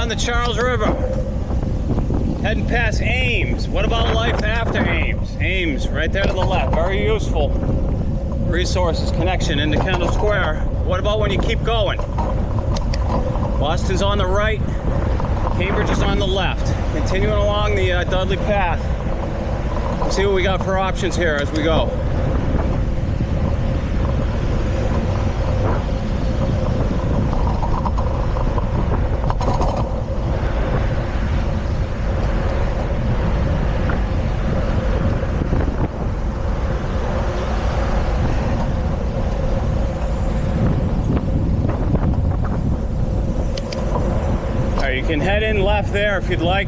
on the Charles River. Heading past Ames. What about life after Ames? Ames, right there to the left. Very useful. Resources, connection into Kendall Square. What about when you keep going? Boston's on the right. Cambridge is on the left. Continuing along the Dudley Path. Let's see what we got for options here as we go. You can head in left there if you'd like.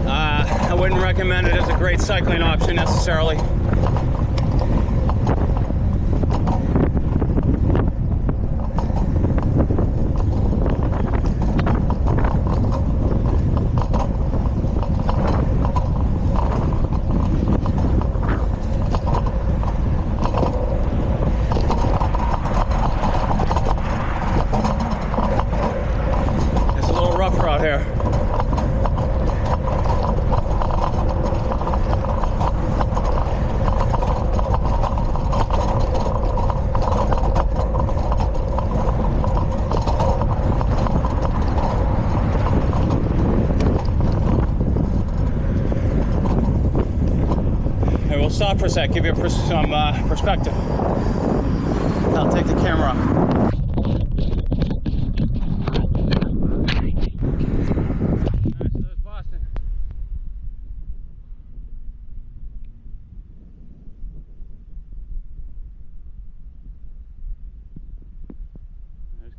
I wouldn't recommend it as a great cycling option necessarily. Out here. Okay, we'll stop for a sec, give you some perspective. I'll take the camera off.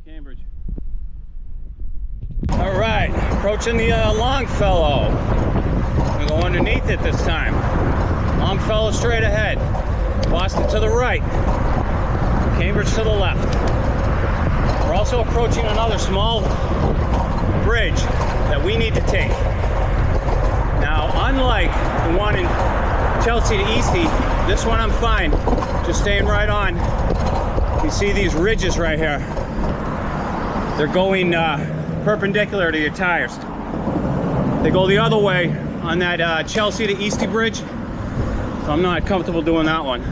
Cambridge. All right, approaching the Longfellow. We'll go underneath it this time. Longfellow straight ahead. Boston to the right. Cambridge to the left. We're also approaching another small bridge that we need to take. Now, unlike the one in Chelsea to Eastie, this one I'm fine. Just staying right on. You see these ridges right here. They're going perpendicular to your tires. They go the other way on that Chelsea to Eastie bridge, so I'm not comfortable doing that one.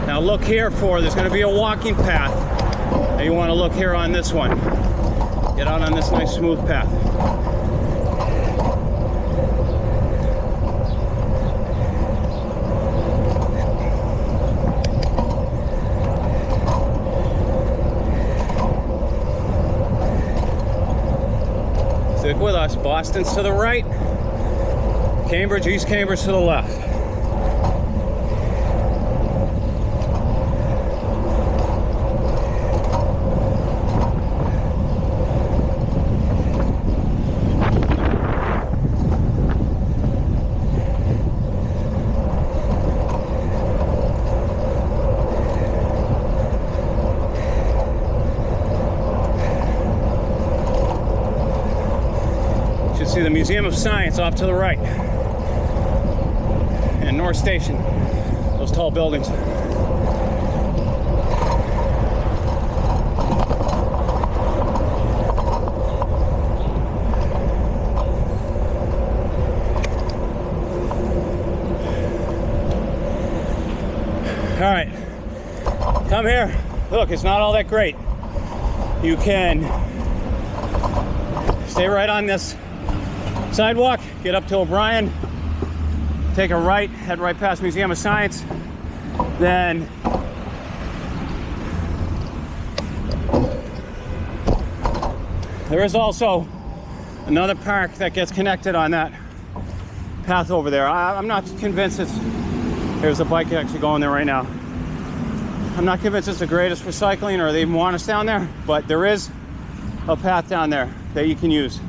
Now look here there's going to be a walking path. Now you want to look here on this one. Get out on this nice smooth path. Stick with us. Boston's to the right. Cambridge, East Cambridge to the left. See the Museum of Science off to the right, and North Station, those tall buildings. All right, come here. Look, it's not all that great. You can stay right on this sidewalk, get up to O'Brien, take a right, head right past Museum of Science, then there is also another park that gets connected on that path over there. I'm not convinced there's a bike actually going there right now. I'm not convinced it's the greatest for cycling or they even want us down there, but there is a path down there that you can use.